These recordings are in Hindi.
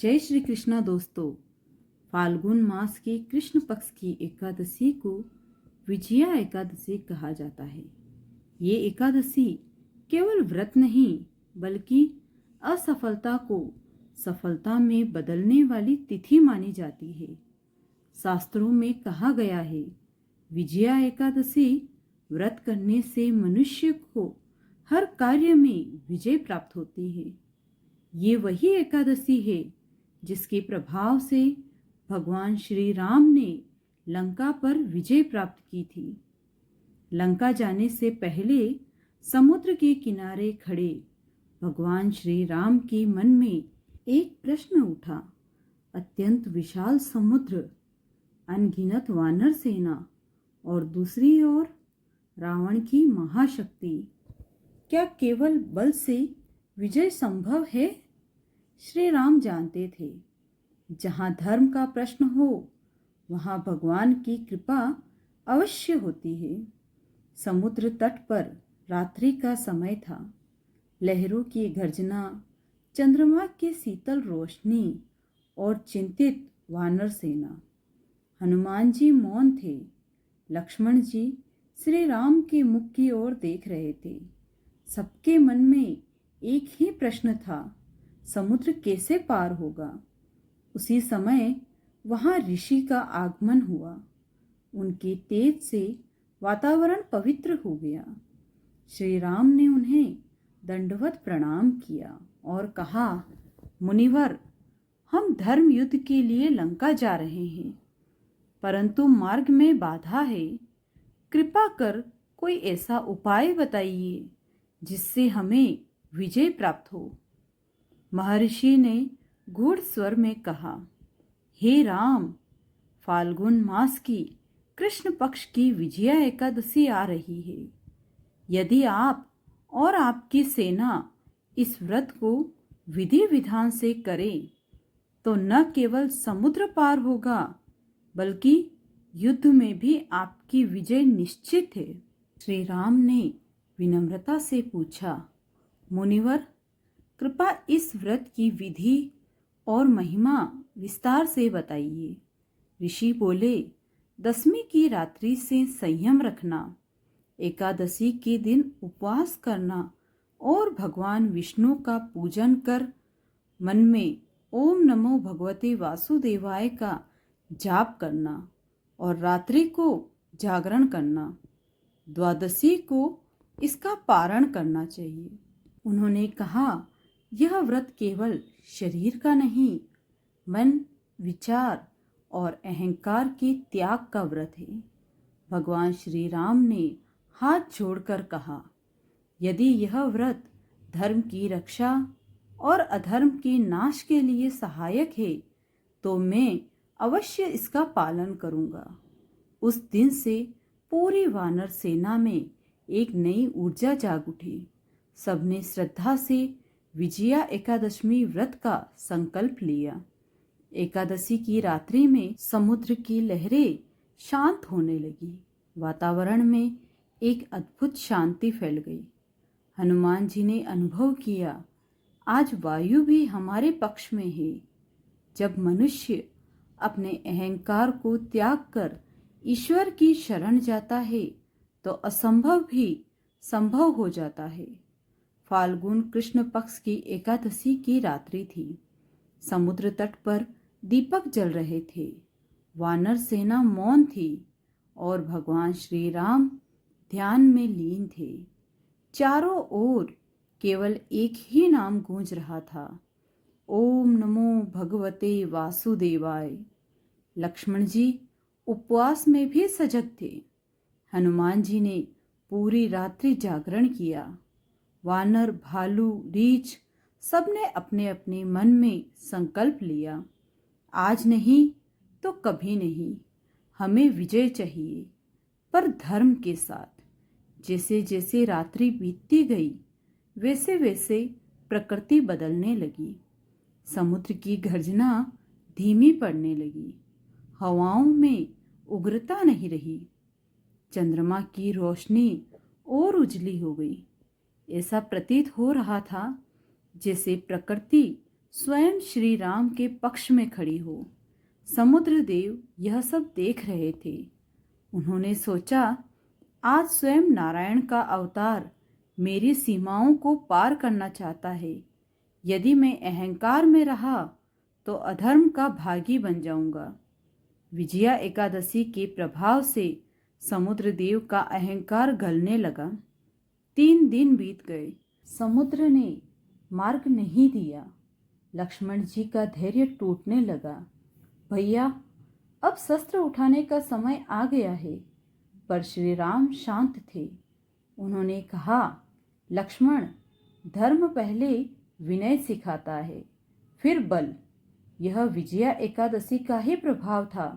जय श्री कृष्णा दोस्तों। फाल्गुन मास के कृष्ण पक्ष की एकादशी को विजया एकादशी कहा जाता है। ये एकादशी केवल व्रत नहीं बल्कि असफलता को सफलता में बदलने वाली तिथि मानी जाती है। शास्त्रों में कहा गया है, विजया एकादशी व्रत करने से मनुष्य को हर कार्य में विजय प्राप्त होती है। ये वही एकादशी है जिसके प्रभाव से भगवान श्री राम ने लंका पर विजय प्राप्त की थी। लंका जाने से पहले समुद्र के किनारे खड़े भगवान श्री राम के मन में एक प्रश्न उठा। अत्यंत विशाल समुद्र, अनगिनत वानर सेना और दूसरी ओर रावण की महाशक्ति, क्या केवल बल से विजय संभव है? श्री राम जानते थे, जहाँ धर्म का प्रश्न हो वहाँ भगवान की कृपा अवश्य होती है। समुद्र तट पर रात्रि का समय था। लहरों की गर्जना, चंद्रमा की शीतल रोशनी और चिंतित वानर सेना। हनुमान जी मौन थे। लक्ष्मण जी श्री राम के मुख की ओर देख रहे थे। सबके मन में एक ही प्रश्न था, समुद्र कैसे पार होगा? उसी समय वहां ऋषि का आगमन हुआ। उनके तेज से वातावरण पवित्र हो गया। श्री राम ने उन्हें दंडवत प्रणाम किया और कहा, मुनिवर, हम धर्म युद्ध के लिए लंका जा रहे हैं, परंतु मार्ग में बाधा है। कृपा कर कोई ऐसा उपाय बताइए जिससे हमें विजय प्राप्त हो। महर्षि ने गूढ़ स्वर में कहा, हे राम, फाल्गुन मास की कृष्ण पक्ष की विजया एकादशी आ रही है। यदि आप और आपकी सेना इस व्रत को विधि विधान से करें तो न केवल समुद्र पार होगा बल्कि युद्ध में भी आपकी विजय निश्चित है। श्री राम ने विनम्रता से पूछा, मुनिवर, कृपा इस व्रत की विधि और महिमा विस्तार से बताइए। ऋषि बोले, दसवीं की रात्रि से संयम रखना, एकादशी के दिन उपवास करना और भगवान विष्णु का पूजन कर मन में ओम नमो भगवते वासुदेवाय का जाप करना और रात्रि को जागरण करना। द्वादशी को इसका पारण करना चाहिए। उन्होंने कहा, यह व्रत केवल शरीर का नहीं, मन, विचार और अहंकार के त्याग का व्रत है। भगवान श्री राम ने हाथ जोड़कर कहा, यदि यह व्रत धर्म की रक्षा और अधर्म के नाश के लिए सहायक है तो मैं अवश्य इसका पालन करूंगा। उस दिन से पूरी वानर सेना में एक नई ऊर्जा जाग उठी। सबने श्रद्धा से विजया एकादशी व्रत का संकल्प लिया। एकादशी की रात्रि में समुद्र की लहरें शांत होने लगी। वातावरण में एक अद्भुत शांति फैल गई। हनुमान जी ने अनुभव किया, आज वायु भी हमारे पक्ष में है। जब मनुष्य अपने अहंकार को त्याग कर ईश्वर की शरण जाता है तो असंभव भी संभव हो जाता है। फाल्गुन कृष्ण पक्ष की एकादशी की रात्रि थी। समुद्र तट पर दीपक जल रहे थे। वानर सेना मौन थी और भगवान श्री राम ध्यान में लीन थे। चारों ओर केवल एक ही नाम गूंज रहा था, ओम नमो भगवते वासुदेवाय। लक्ष्मण जी उपवास में भी सजग थे। हनुमान जी ने पूरी रात्रि जागरण किया। वानर, भालू, रीछ सबने अपने अपने मन में संकल्प लिया, आज नहीं तो कभी नहीं, हमें विजय चाहिए, पर धर्म के साथ। जैसे जैसे रात्रि बीतती गई वैसे वैसे प्रकृति बदलने लगी। समुद्र की गर्जना धीमी पड़ने लगी। हवाओं में उग्रता नहीं रही। चंद्रमा की रोशनी और उजली हो गई। ऐसा प्रतीत हो रहा था जैसे प्रकृति स्वयं श्री राम के पक्ष में खड़ी हो। समुद्र देव यह सब देख रहे थे। उन्होंने सोचा, आज स्वयं नारायण का अवतार मेरी सीमाओं को पार करना चाहता है। यदि मैं अहंकार में रहा तो अधर्म का भागी बन जाऊंगा। विजया एकादशी के प्रभाव से समुद्र देव का अहंकार गलने लगा। 3 दिन बीत गए। समुद्र ने मार्ग नहीं दिया। लक्ष्मण जी का धैर्य टूटने लगा। भैया, अब शस्त्र उठाने का समय आ गया है। पर श्री राम शांत थे। उन्होंने कहा, लक्ष्मण, धर्म पहले विनय सिखाता है, फिर बल। यह विजया एकादशी का ही प्रभाव था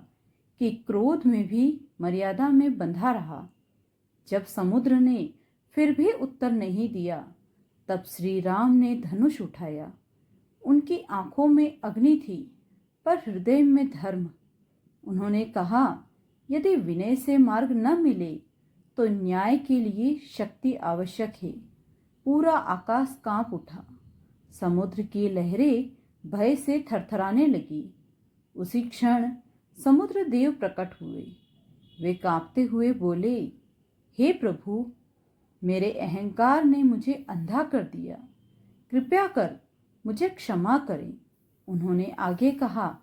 कि क्रोध में भी मर्यादा में बंधा रहा। जब समुद्र ने फिर भी उत्तर नहीं दिया, तब श्री राम ने धनुष उठाया। उनकी आंखों में अग्नि थी, पर हृदय में धर्म। उन्होंने कहा, यदि विनय से मार्ग न मिले तो न्याय के लिए शक्ति आवश्यक है। पूरा आकाश कांप उठा। समुद्र की लहरें भय से थरथराने लगी। उसी क्षण समुद्र देव प्रकट हुए। वे कांपते हुए बोले, हे प्रभु, मेरे अहंकार ने मुझे अंधा कर दिया। कृपया कर मुझे क्षमा करें। उन्होंने आगे कहा,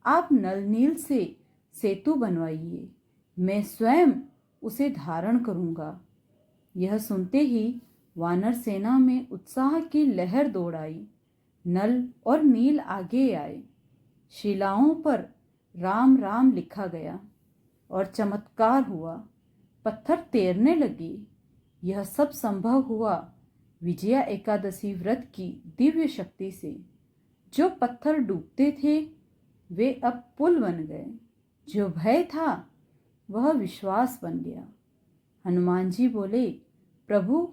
आप नल नील से सेतु बनवाइए, मैं स्वयं उसे धारण करूंगा। यह सुनते ही वानर सेना में उत्साह की लहर दौड़ आई। नल और नील आगे आए। शिलाओं पर राम राम लिखा गया और चमत्कार हुआ। पत्थर तैरने लगे। यह सब संभव हुआ विजया एकादशी व्रत की दिव्य शक्ति से। जो पत्थर डूबते थे वे अब पुल बन गए। जो भय था वह विश्वास बन गया। हनुमान जी बोले, प्रभु,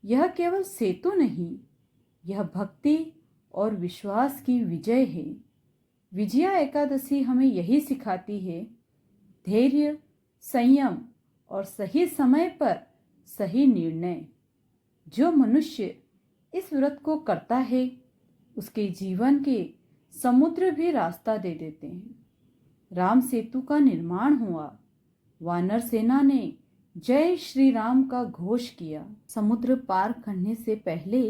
यह केवल सेतु नहीं, यह भक्ति और विश्वास की विजय है। विजया एकादशी हमें यही सिखाती है, धैर्य, संयम और सही समय पर सही निर्णय। जो मनुष्य इस व्रत को करता है उसके जीवन के समुद्र भी रास्ता दे देते हैं। राम सेतु का निर्माण हुआ। वानर सेना ने जय श्री राम का घोष किया। समुद्र पार करने से पहले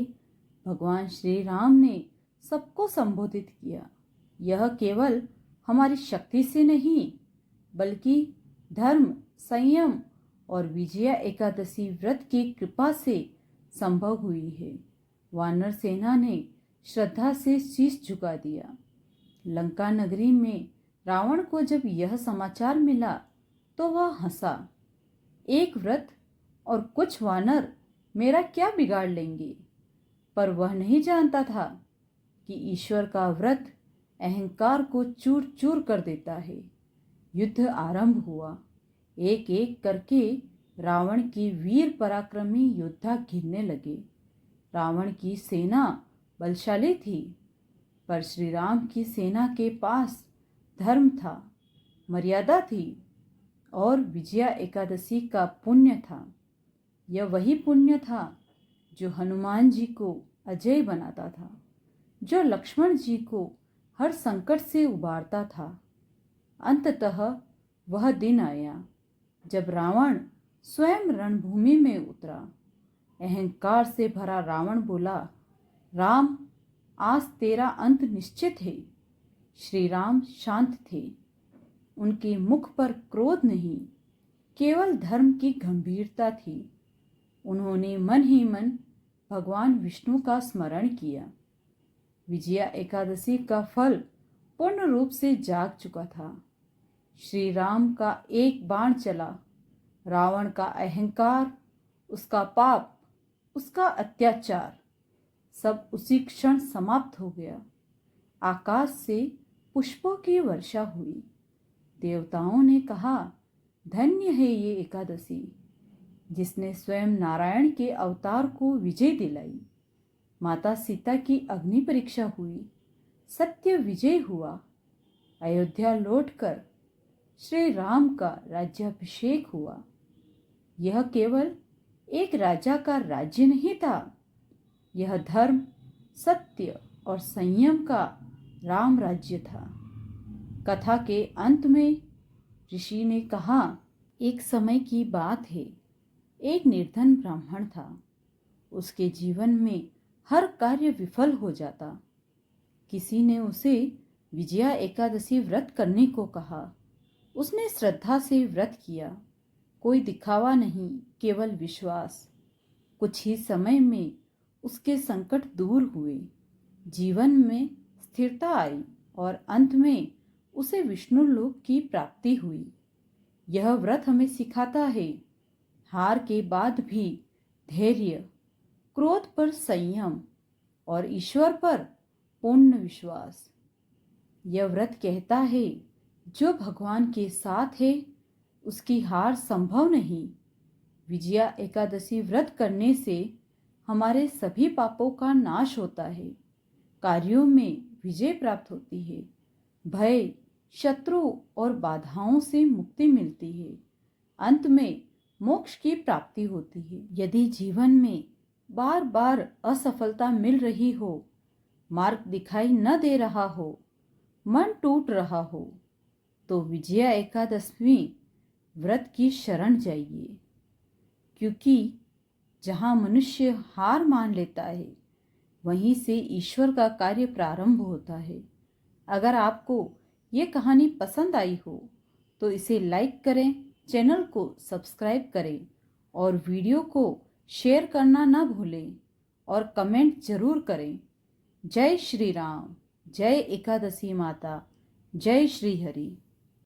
भगवान श्री राम ने सबको संबोधित किया। यह केवल हमारी शक्ति से नहीं, बल्कि धर्म, संयम और विजया एकादशी व्रत की कृपा से संभव हुई है। वानर सेना ने श्रद्धा से शीश झुका दिया। लंका नगरी में रावण को जब यह समाचार मिला तो वह हंसा। एक व्रत और कुछ वानर मेरा क्या बिगाड़ लेंगे? पर वह नहीं जानता था कि ईश्वर का व्रत अहंकार को चूर चूर कर देता है। युद्ध आरंभ हुआ। एक एक करके रावण की वीर पराक्रमी योद्धा गिरने लगे। रावण की सेना बलशाली थी, पर श्री राम की सेना के पास धर्म था, मर्यादा थी और विजया एकादशी का पुण्य था। यह वही पुण्य था जो हनुमान जी को अजय बनाता था, जो लक्ष्मण जी को हर संकट से उबारता था। अंततः वह दिन आया जब रावण स्वयं रणभूमि में उतरा। अहंकार से भरा रावण बोला, राम, आज तेरा अंत निश्चित है। श्री राम शांत थे। उनके मुख पर क्रोध नहीं, केवल धर्म की गंभीरता थी। उन्होंने मन ही मन भगवान विष्णु का स्मरण किया। विजया एकादशी का फल पूर्ण रूप से जाग चुका था। श्री राम का एक बाण चला। रावण का अहंकार, उसका पाप, उसका अत्याचार सब उसी क्षण समाप्त हो गया। आकाश से पुष्पों की वर्षा हुई। देवताओं ने कहा, धन्य है ये एकादशी जिसने स्वयं नारायण के अवतार को विजय दिलाई। माता सीता की अग्नि परीक्षा हुई, सत्य विजय हुआ। अयोध्या लौटकर श्री राम का राज्याभिषेक हुआ। यह केवल एक राजा का राज्य नहीं था, यह धर्म, सत्य और संयम का राम राज्य था। कथा के अंत में ऋषि ने कहा, एक समय की बात है, एक निर्धन ब्राह्मण था। उसके जीवन में हर कार्य विफल हो जाता। किसी ने उसे विजया एकादशी व्रत करने को कहा। उसने श्रद्धा से व्रत किया। कोई दिखावा नहीं, केवल विश्वास। कुछ ही समय में उसके संकट दूर हुए, जीवन में स्थिरता आई और अंत में उसे विष्णु लोक की प्राप्ति हुई। यह व्रत हमें सिखाता है, हार के बाद भी धैर्य, क्रोध पर संयम और ईश्वर पर पूर्ण विश्वास। यह व्रत कहता है, जो भगवान के साथ है उसकी हार संभव नहीं। विजया एकादशी व्रत करने से हमारे सभी पापों का नाश होता है, कार्यों में विजय प्राप्त होती है, भय, शत्रु और बाधाओं से मुक्ति मिलती है, अंत में मोक्ष की प्राप्ति होती है। यदि जीवन में बार बार असफलता मिल रही हो, मार्ग दिखाई न दे रहा हो, मन टूट रहा हो, तो विजया एकादशी व्रत की शरण जाइए, क्योंकि जहाँ मनुष्य हार मान लेता है वहीं से ईश्वर का कार्य प्रारंभ होता है। अगर आपको ये कहानी पसंद आई हो तो इसे लाइक करें, चैनल को सब्सक्राइब करें और वीडियो को शेयर करना ना भूलें और कमेंट जरूर करें। जय श्री राम, जय एकादशी माता, जय श्री हरि।